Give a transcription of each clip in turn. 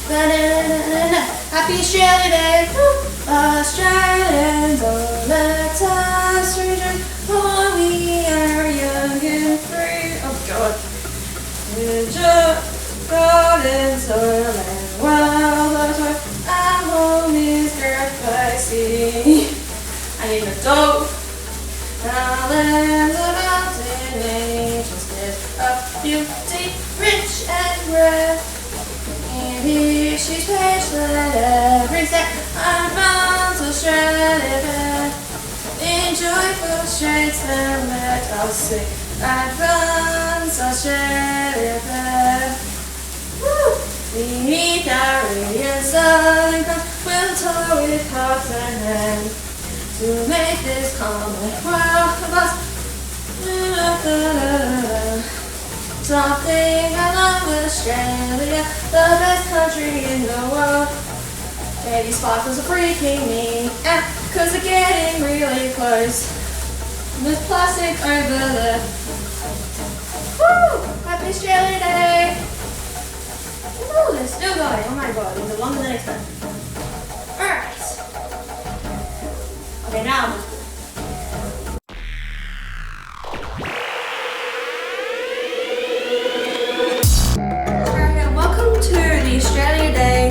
Happy Australia Day! Australians, oh let us return, for we are young and free. Oh God. Winter gardens, soil and wildlife, our home is earth by sea. I need a dog. Our lands of mountain ranges of beauty, rich and rare. And here she's placed that every step advance Australia fair. In joyful straits and let us sing, advance Australia fair. Beneath our radiant southern cross, we'll toil with hearts and hands to make this common world of us. Something I love Australia, the best country in the world. Baby sparkles are freaking me out, cause they're getting really close. There's plastic over there. Woo! Happy Australia Day! Ooh, they're still going. Oh my god, these are longer than expected. Alright. Okay, now I'm Australia Day.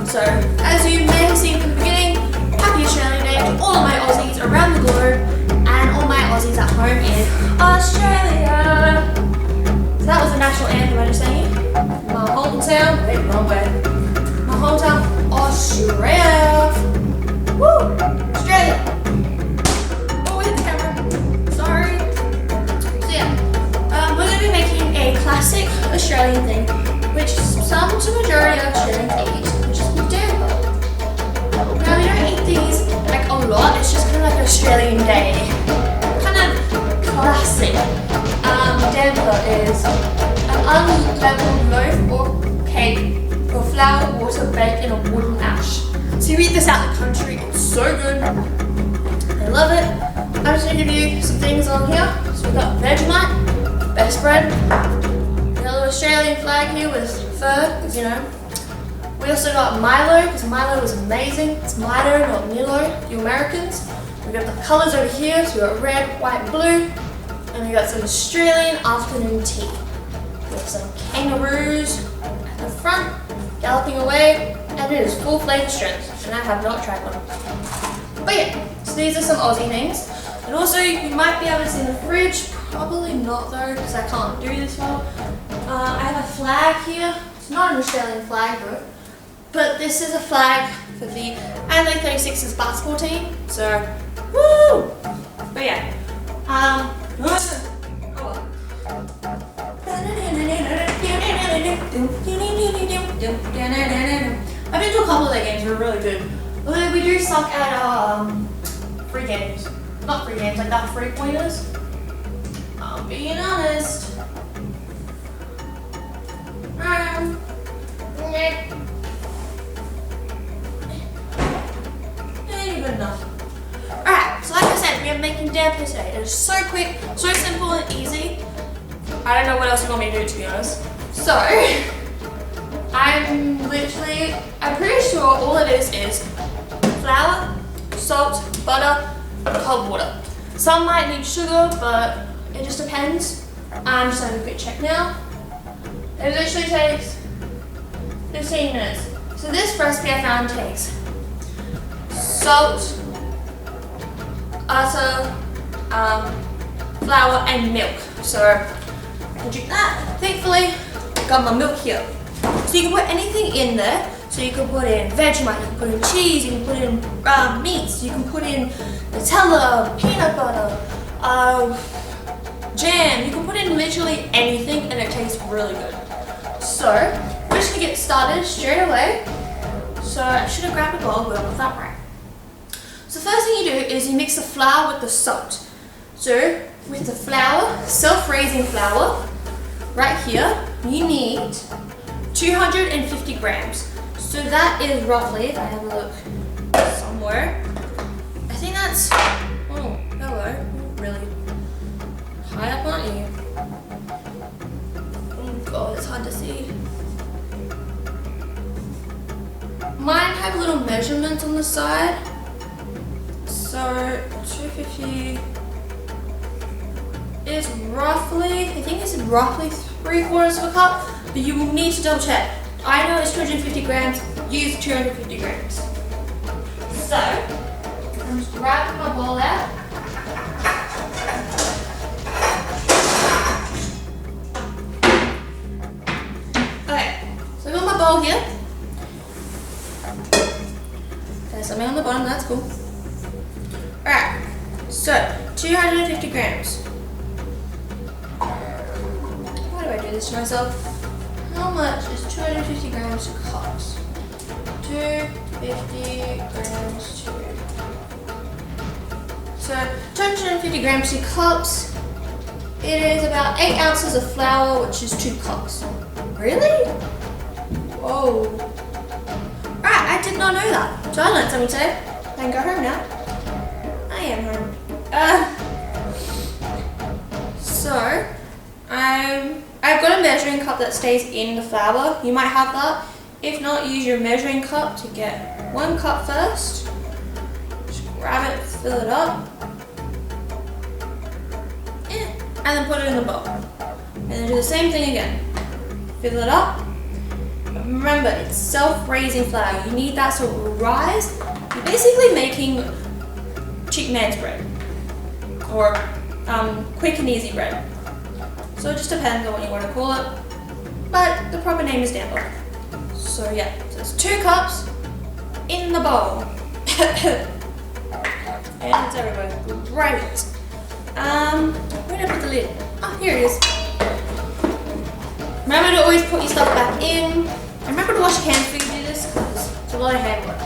So, as you may have seen from the beginning, happy Australia Day to all of my Aussies around the globe and all my Aussies at home in Australia. So that was the national anthem I just sang you. My hometown, wait, wrong way. My hometown, Australia. Woo! Australia. Oh, hit the camera. Sorry. So yeah, we're going to be making a classic Australian thing, which some to majority of Australians eat, which is called damper. Now we don't eat these like a lot, it's just kind of like Australian Day. Kind of classic. Damper is an unleavened loaf or cake or flour water baked in a wooden ash. So you eat this out in the country, it's so good. I love it. I'm just going to give you some things on here. So we've got Vegemite, best bread. Australian flag here with fur, because you know. We also got Milo, because Milo is amazing. It's Milo, not Milo, you Americans. We got the colours over here, so we got red, white, blue. And we got some Australian afternoon tea. We have some kangaroos at the front, galloping away, and it is full flavour strength, and I have not tried one. But yeah, so these are some Aussie things. And also, you might be able to see in the fridge, probably not though, because I can't do this well. I have a flag here. It's not an Australian flag though, but this is a flag for the Adelaide 36ers basketball team. So, woo! But yeah, oh well. I've been to a couple of their games. They're really good. Although we do suck at free games. Not free games, like that 3-pointers. I'm being honest. Ain't good enough. Alright, so like I said, we are making damper today. It is so quick, so simple and easy. I don't know what else you want me to do, to be honest. So, I'm pretty sure all it is flour, salt, butter, and cold water. Some might need sugar, but it just depends. I'm just having a quick check now. It literally takes 15 minutes. So this recipe I found takes salt, butter, flour and milk. So I can drink that. Thankfully, I got my milk here. So you can put anything in there. So you can put in Vegemite, you can put in cheese, you can put in meats, you can put in Nutella, peanut butter, jam. You can put in literally anything and it tastes really good. So, we're just going to get started straight away. So, I should have grabbed a bowl, but I'm not right. So, the first thing you do is you mix the flour with the salt. So, with the flour, self-raising flour, right here, you need 250 grams. So, that is roughly, if I have a look somewhere, I think that's, oh, hello, really high up, aren't you? Oh God, it's hard to see. have little measurements on the side. So 250 is roughly, I think it's roughly 3/4 of a cup, but you will need to double check. I know it's 250 grams, use 250 grams. So, I'm just grabbing my bowl out. Okay, so I've got my bowl here. There's something on the bottom, that's cool. Alright, so 250 grams. Why do I do this to myself? How much is 250 grams cups? 250 grams to. So 250 grams to cups. It is about 8 ounces of flour, which is 2 cups. Really? Whoa. Alright, I did not know that. So I learned something today. I can go home now. I am home. So I've got a measuring cup that stays in the flour. You might have that. If not, use your measuring cup to get 1 cup first. Just grab it, fill it up. And then put it in the bowl. And then do the same thing again. Fill it up. Remember, it's self-raising flour. You need that so it will rise. You're basically making cheap man's bread. Or quick and easy bread. So it just depends on what you want to call it. But the proper name is Danbo. So yeah, so it's 2 cups in the bowl. And it's everywhere. Great. Where did I put the lid? Oh, here it is. Remember to always put your stuff back in. And remember to wash your hands before you do this, because it's a lot of hand work.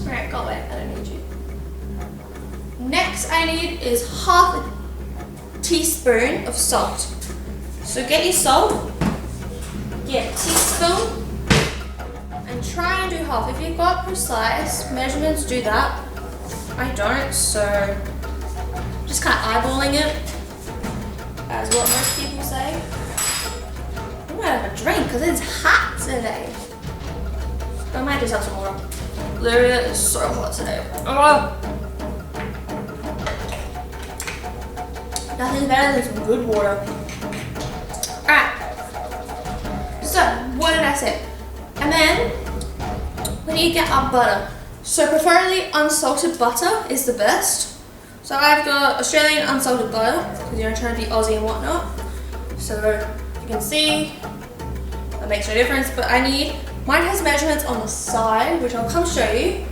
Alright, got wet. I don't need you. Next I need is half a teaspoon of salt. So get your salt, get a teaspoon, and try and do half. If you've got precise measurements, do that. I don't, so just kind of eyeballing it, as what most people say. I'm gonna have a drink because it's hot today. I might just have some water. Literally, it's so hot today. Oh. Nothing better than some good water. Alright. So, what did I say? And then, we need to get our butter. So, preferably unsalted butter is the best. So, I've got Australian unsalted butter, because you're trying to be Aussie and whatnot. So, you can see, that makes no difference, but mine has measurements on the side, which I'll come show you.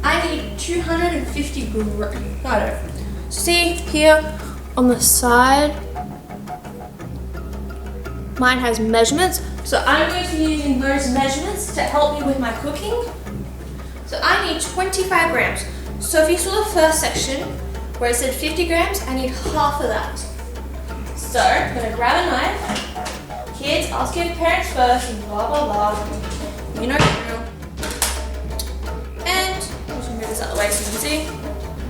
I need 250 grams. See here, on the side, mine has measurements, so I'm going to be using those measurements to help me with my cooking. So I need 25 grams. So if you saw the first section where it said 50 grams, I need half of that. So I'm going to grab a knife. Kids, ask your parents first and blah blah blah. You know the drill. And I'm just going to move this out of the way so you can see.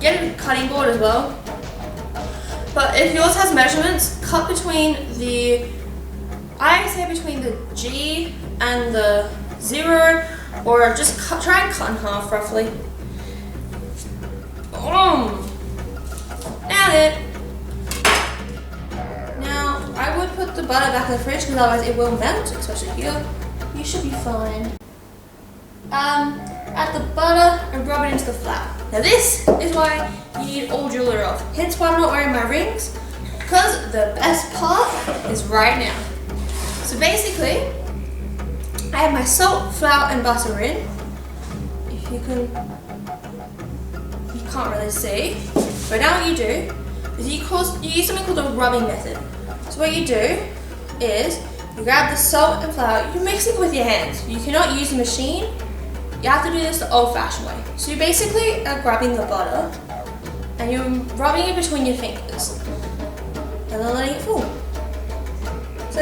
Get a cutting board as well. But if yours has measurements, cut between I say between the G and the 0, or just try and cut in half roughly. Nailed it. Now, I would put the butter back in the fridge because otherwise it will melt, especially here. You should be fine. Add the butter and rub it into the flour. Now this is why you need all jewelry off. Hence why I'm not wearing my rings, because the best part is right now. So basically, I have my salt, flour and butter in. If you can't really see. But now what you do is you use something called the rubbing method. So what you do is you grab the salt and flour, you're mixing it with your hands. You cannot use a machine. You have to do this the old-fashioned way. So you basically are grabbing the butter and you're rubbing it between your fingers and then letting it fall. So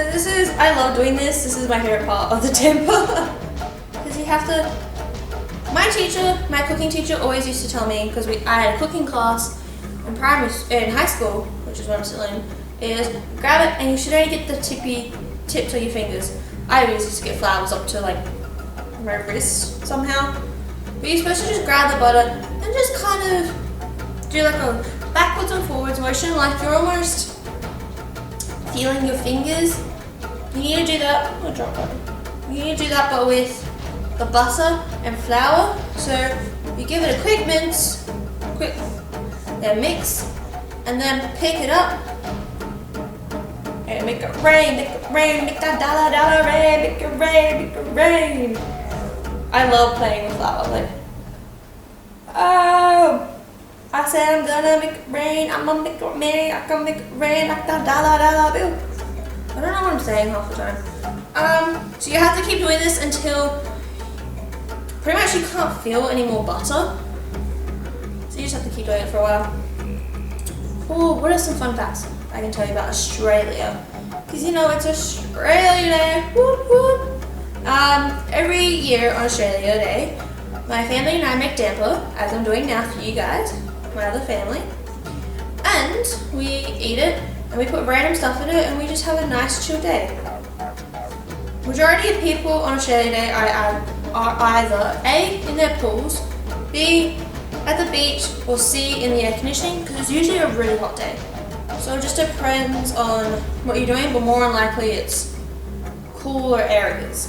I love doing this. This is my favorite part of the temper because you have to. My cooking teacher always used to tell me, because I had a cooking class in high school, which is what I'm still in, is grab it and you should only get the tips of your fingers. I always used to get flowers up to like my wrist somehow. But you're supposed to just grab the butter and just kind of do like a backwards and forwards motion, like you're almost feeling your fingers. You need to do that. Oh, drop it. You need to do that, but with the butter and flour. So you give it a quick mince, mix, and then pick it up and make it rain, make that dollar rain, make it rain. I love playing with flour. Like, oh, I said I'm gonna make it rain. I'm gonna make it rain. I'm gonna make it rain like that dollar bill. I don't know what I'm saying half the time. So you have to keep doing this until pretty much you can't feel any more butter. So you just have to keep doing it for a while. Oh, what are some fun facts I can tell you about Australia? Because you know it's Australia Day. Whoop, whoop. Every year on Australia Day, my family and I make damper, as I'm doing now for you guys, my other family, and we eat it and we put random stuff in it and we just have a nice chill day. Majority of people on Australia Day are either A, in their pools, B, at the beach, or C, in the air conditioning, because it's usually a really hot day. So it just depends on what you're doing, but more than likely it's cooler areas.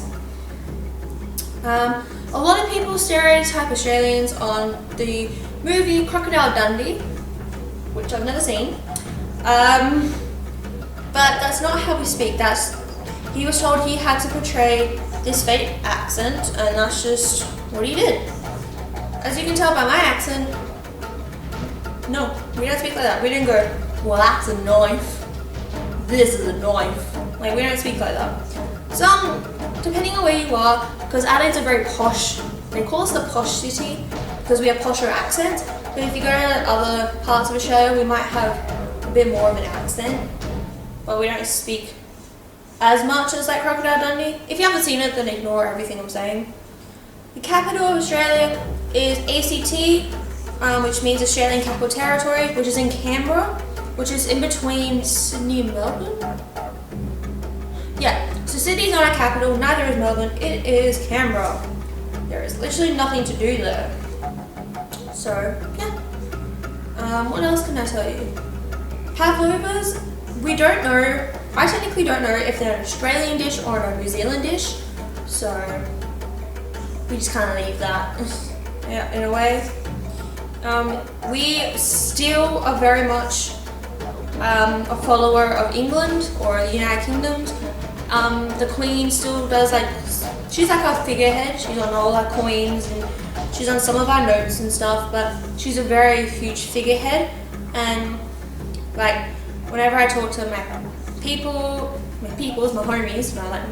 A lot of people stereotype Australians on the movie Crocodile Dundee, which I've never seen. But that's not how we speak. He was told he had to portray this fake accent, and that's just what he did. As you can tell by my accent, no, we don't speak like that. We didn't go, well, that's a knife. This is a knife. Like, we don't speak like that. Some, depending on where you are, because Adelaide's a very posh, they call us the posh city because we have posher accents. But if you go to other parts of Australia, we might have a bit more of an accent, but we don't speak as much as like Crocodile Dundee. If you haven't seen it, then ignore everything I'm saying. The capital of Australia is ACT, which means Australian Capital Territory, which is in Canberra, which is in between Sydney and Melbourne. Yeah, so Sydney's not a capital, neither is Melbourne, it is Canberra. There is literally nothing to do there. So, yeah. What else can I tell you? Pavlovas, we don't know, I technically don't know if they're an Australian dish or a New Zealand dish, so we just kind of leave that, yeah, in a way. We still are very much a follower of England or the United Kingdom. The Queen still does she's like our figurehead, she's on all our coins and she's on some of our notes and stuff, but she's a very huge figurehead, and like whenever I talk to my homies, like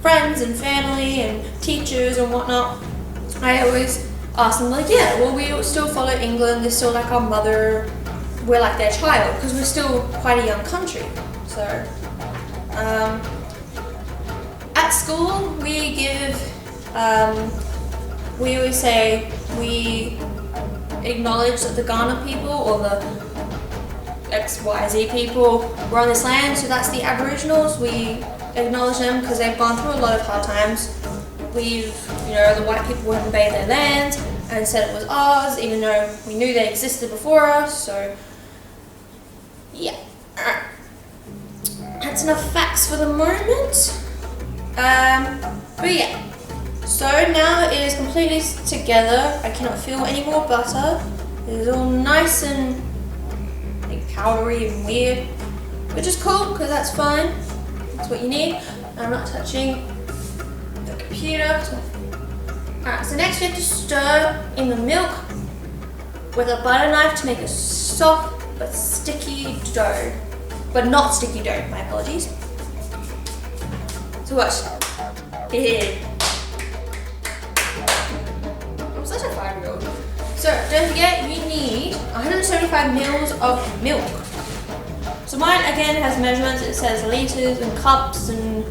friends and family and teachers and whatnot, I always ask them like, yeah, well, we still follow England, they're still like our mother, we're like their child, because we're still quite a young country. So at school we give, we always say we acknowledge that the Ghana people or the XYZ people were on this land, so that's the Aboriginals. We acknowledge them because they've gone through a lot of hard times. The white people would invade their land and said it was ours, even though we knew they existed before us, so yeah. That's enough facts for the moment. But yeah, so now it is completely together. I cannot feel any more butter. It is all nice and powdery and weird, which is cool because that's fine. That's what you need. I'm not touching the computer. Alright, so next we have to stir in the milk with a butter knife to make a soft but sticky dough. But not sticky dough, my apologies. So watch. I'm such a 5-year-old. So don't forget, you need 175 mils of milk. So mine again has measurements. It says liters and cups and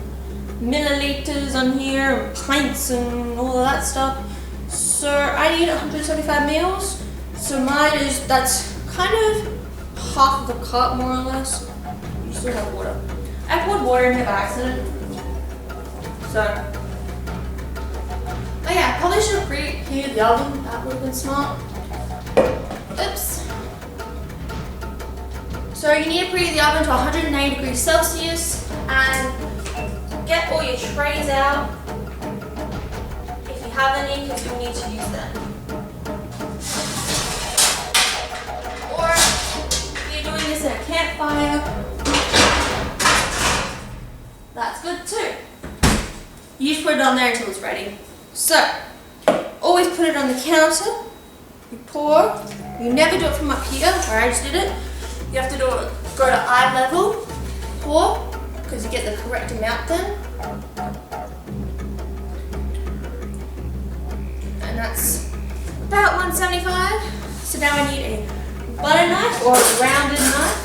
milliliters on here, and pints and all of that stuff. So I need 175 mils. So that's kind of half of the cup, more or less. You still have water. I poured water in here by accident. So Oh yeah, probably should have preheated the oven. That would have been smart. Oops. So you need to preheat the oven to 180 degrees Celsius and get all your trays out if you have any, because you'll need to use them. Or if you're doing this at a campfire, that's good too. You just put it on there until it's ready. So, always put it on the counter. You pour. You never do it from up here, where I just did it. You have to do it, go to eye level, pour, because you get the correct amount then. And that's about 175. So now I need a butter knife or a rounded knife.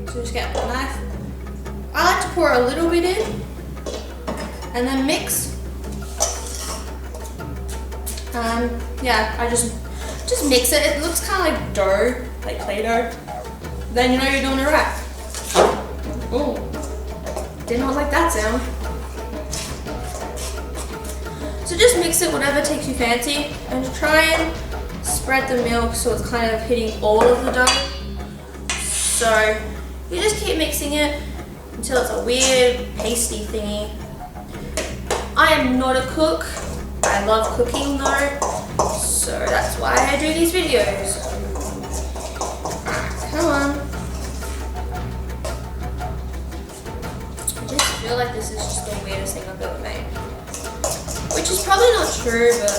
So just get a knife. I like to pour a little bit in and then mix. Yeah, I just mix it. It looks kind of like dough, like Play-Doh. Then you know you're doing it right. Oh, did not like that sound. So just mix it, whatever takes you fancy, and try and spread the milk so it's kind of hitting all of the dough. So you just keep mixing it until it's a weird pasty thingy. I am not a cook. I love cooking though, so that's why I do these videos. Come on. I just feel like this is just the weirdest thing I've ever made. Which is probably not true, but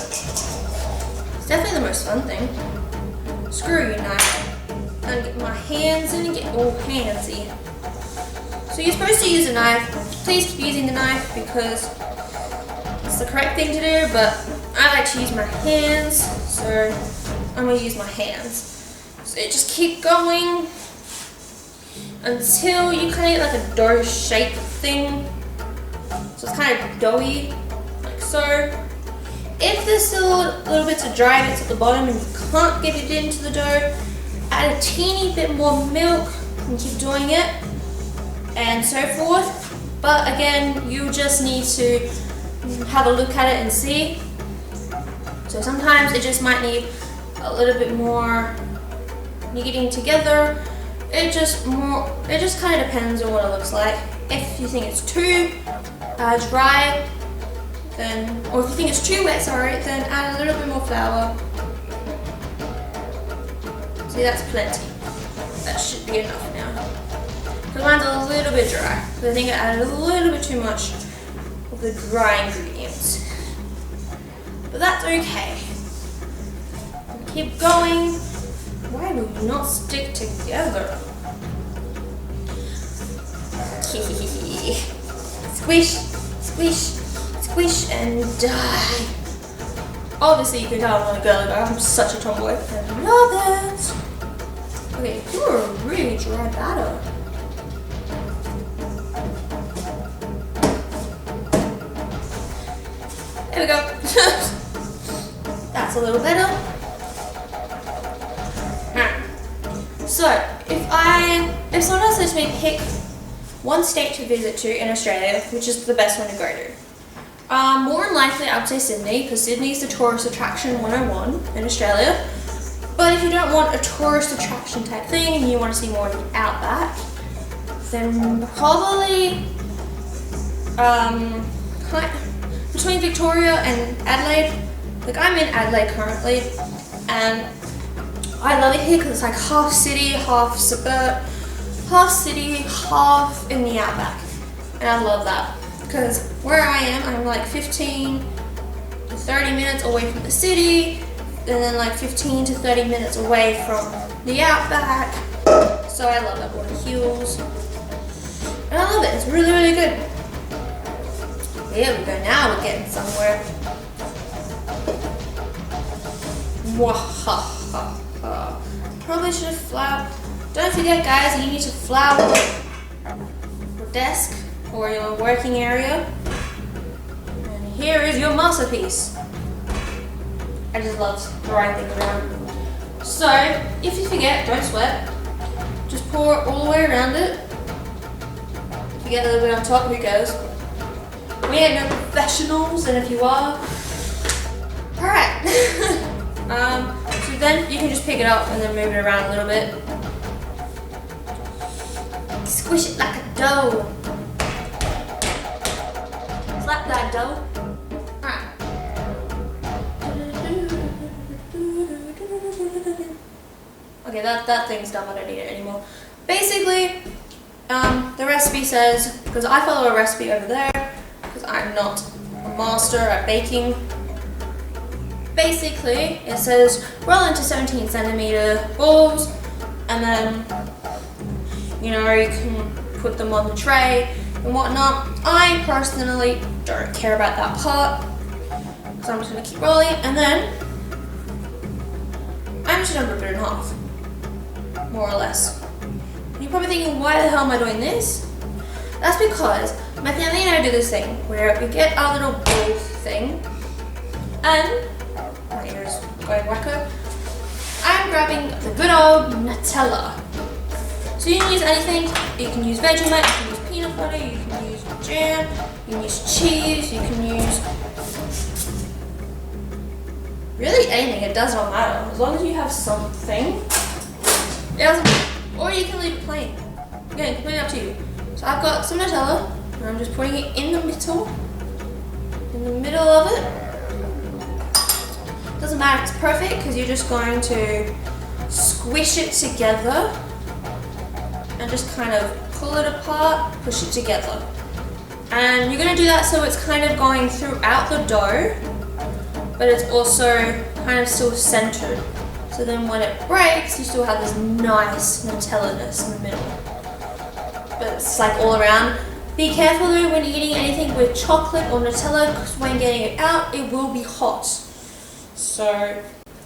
it's definitely the most fun thing. Screw you, knife. And get my hands in and get all handsy. So you're supposed to use a knife. Please keep using the knife because it's the correct thing to do, but I like to use my hands, so I'm gonna use my hands. So just keep going until you kind of get like a dough shape thing. So it's kind of doughy, like so. If there's still little bits of dry bits at the bottom and you can't get it into the dough, add a teeny bit more milk and keep doing it, and so forth. But again, you just need to have a look at it and see. So sometimes it just might need a little bit more kneading together. It just kind of depends on what it looks like. If you think it's too dry, then, or if you think it's too wet, sorry, then add a little bit more flour. See, that's plenty. That should be enough now. Because mine's a little bit dry. So I think I added a little bit too much of the dry ingredients. But that's okay. Keep going. Why will you not stick together? Squish, squish, squish, and die. Obviously, you can tell I'm a girly girl. I'm such a tomboy. I love it. Okay, you are a really dry batter. There we go. That's a little better. So, if someone says to me, pick one state to visit to in Australia, which is the best one to go to? More than likely, I would say Sydney, because Sydney is the tourist attraction 101 in Australia. But if you don't want a tourist attraction type thing and you want to see more of the outback, then probably between Victoria and Adelaide. Like, I'm in Adelaide currently, and I love it here because it's like half city, half suburb, half city, half in the outback. And I love that because where I am, I'm like 15 to 30 minutes away from the city, and then like 15 to 30 minutes away from the outback. So I love that, on the hills. And I love it, it's really, really good. There we go, now we're getting somewhere. Mwahaha. Probably should have floured. Don't forget, guys, you need to flour your desk or your working area. And here is your masterpiece. I just love throwing things around. So, if you forget, don't sweat. Just pour all the way around it. If you get a little bit on top, who cares? We ain't no professionals, and if you are, alright. So then you can just pick it up and then move it around a little bit. Squish it like a dough. Slap that dough. Alright. Okay, that thing's done. I don't need it anymore. Basically, the recipe says, because I follow a recipe over there, because I'm not a master at baking. Basically, it says roll into 17 centimeter balls, and then, you know, you can put them on the tray and whatnot. I personally don't care about that part, so I'm just gonna keep rolling, and then I'm just gonna rip it in half, more or less. And you're probably thinking, why the hell am I doing this? That's because my family and I do this thing where we get our little bowl thing, and my ears going wacko. I'm grabbing the good old Nutella. So you can use anything. You can use Vegemite, you can use peanut butter, you can use jam, you can use cheese, you can use really anything. It does not matter as long as you have something. It doesn't matter. Or you can leave it plain. Again, completely up to you. So I've got some Nutella, and I'm just putting it in the middle of it. Doesn't matter, it's perfect because you're just going to squish it together and just kind of pull it apart, push it together. And you're going to do that so it's kind of going throughout the dough, but it's also kind of still centered. So then when it breaks, you still have this nice Nutella-ness in the middle. But it's like all around. Be careful though when eating anything with chocolate or Nutella, because when getting it out, it will be hot. So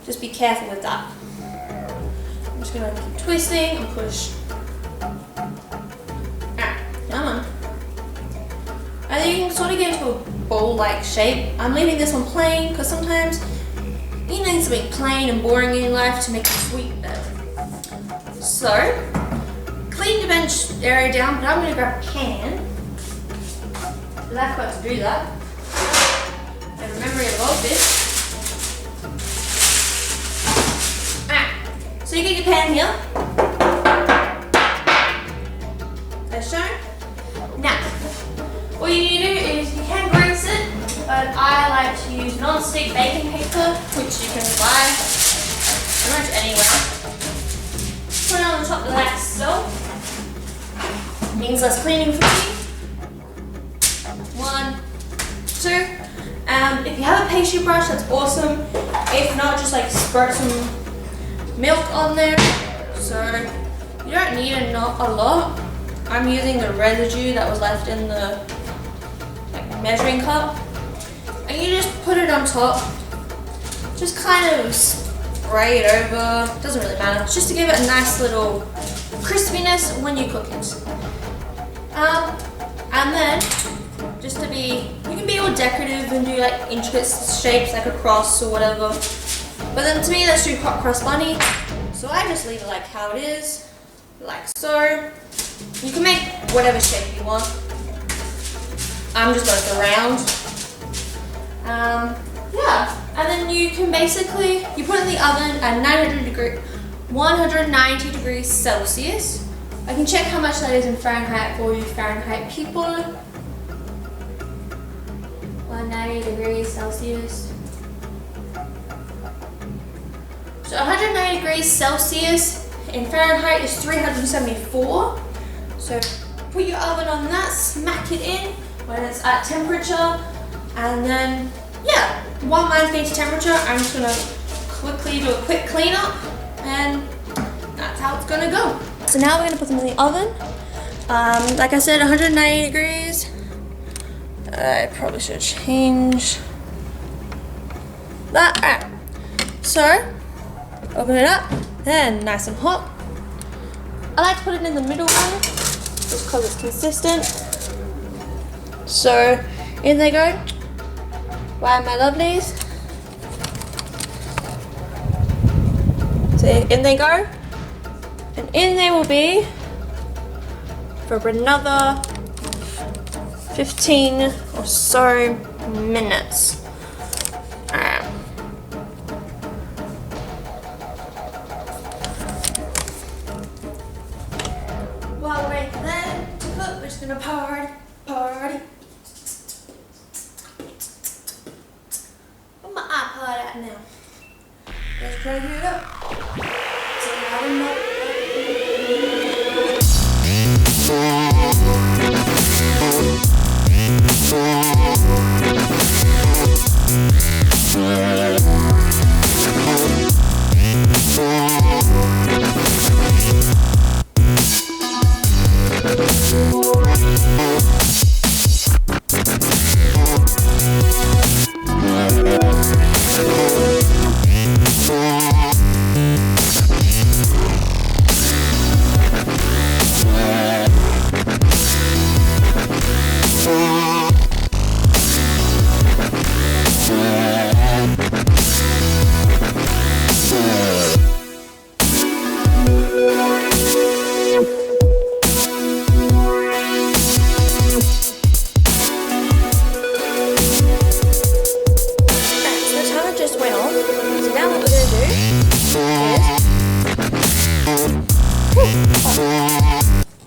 just be careful with that. I'm just gonna keep twisting and push. Come on. And then you can sort of get into a bowl-like shape. I'm leaving this one plain because sometimes you need something plain and boring in life to make it sweet better. So clean the bench area down, but I'm gonna grab a pan. I've got to do that. And remembering about this. So you get your pan here, as shown. Now, what you need to do is you can grease it, but I like to use non-stick baking paper, which you can buy pretty much anywhere. Put it on the top of that stove. Means less cleaning for me. 1, 2. If you have a pastry brush, that's awesome. If not, just like squirt some milk on there. So you don't need a lot. I'm using the residue that was left in the measuring cup, and you just put it on top. Just kind of spray it over. Doesn't really matter. It's just to give it a nice little crispiness when you cook it. And then just to be, you can be all decorative and do like intricate shapes like a cross or whatever. But then to me, that's too hot cross bunny. So I just leave it like how it is, like so. You can make whatever shape you want. I'm just going around. Yeah, and then you can basically, you put it in the oven at 190 degrees Celsius. I can check how much that is in Fahrenheit for you Fahrenheit people. 190 degrees Celsius. So 190 degrees Celsius in Fahrenheit is 374. So put your oven on that, smack it in when it's at temperature, and then, yeah, while mine's getting to temperature, I'm just gonna quickly do a quick cleanup, and that's how it's gonna go. So now we're gonna put them in the oven. Like I said, 190 degrees. I probably should change that. Alright. So, open it up, and nice and hot. I like to put it in the middle one, just because it's consistent. So, in they go. Wow, my lovelies. So, in they go. And in there will be for another 15 or so minutes. Alright. While we're waiting for them to cook, we're just gonna party. Where's my iPod at now? Let's try to get it up. So I don't know.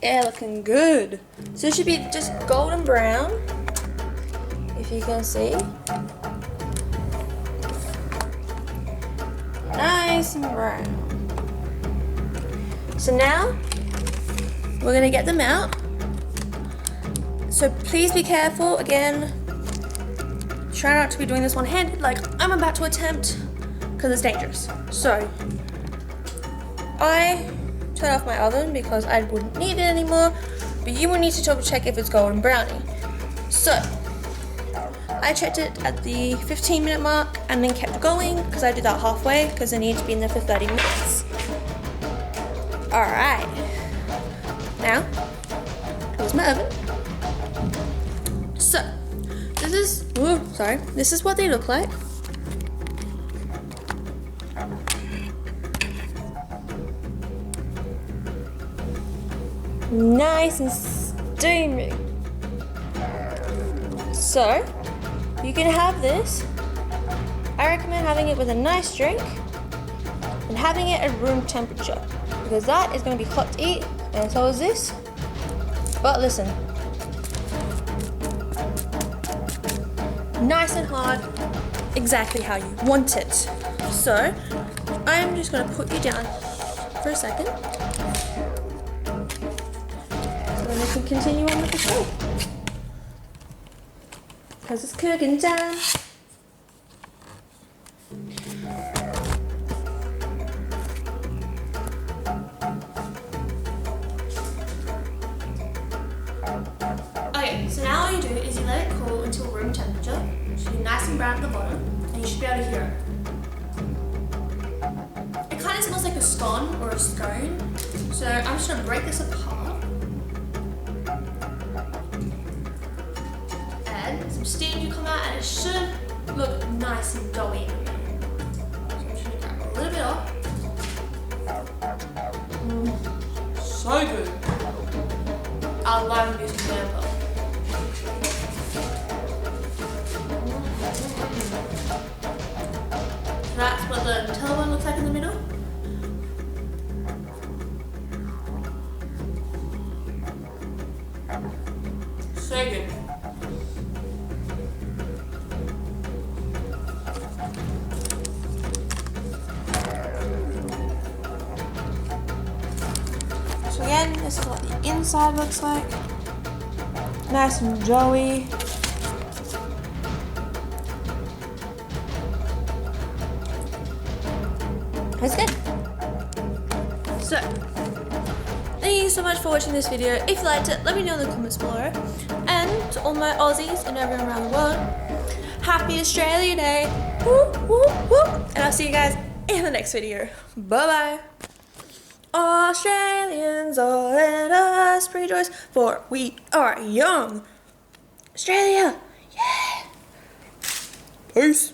Yeah, looking good. So it should be just golden brown, if you can see. Nice and brown. So now we're gonna get them out. So please be careful. Again, try not to be doing this one-handed like I'm about to attempt, because it's dangerous. So I turn off my oven because I wouldn't need it anymore, but you will need to double check if it's golden brownie. So I checked it at the 15-minute mark and then kept going because I did that halfway because I need to be in there for 30 minutes. Alright, now here's my oven. So this is what they look like. Nice and steamy. So you can have this. I recommend having it with a nice drink and having it at room temperature, because that is going to be hot to eat, and so is this. But listen, nice and hard, exactly how you want it. So I'm just going to put you down for a second. And we can continue on with the show, because it's cooking time. Okay, so now all you do is you let it cool until room temperature. It should be nice and brown at the bottom, and you should be able to hear it. It kind of smells like a scone or a scone, so I'm just going to break this apart. Some steam to come out, and it should look nice and doughy. So I'm just going to grab a little bit off. So good. I love using pepper. That's what the Nutella one looks like in the middle. So good. So again, this is what the inside looks like. Nice and doughy. That's good. So, thank you so much for watching this video. If you liked it, let me know in the comments below. And to all my Aussies and everyone around the world, happy Australia Day. Woo, woo, woo. And I'll see you guys in the next video. Bye-bye. Australians, all let us rejoice, for we are young. Australia, yeah. Peace.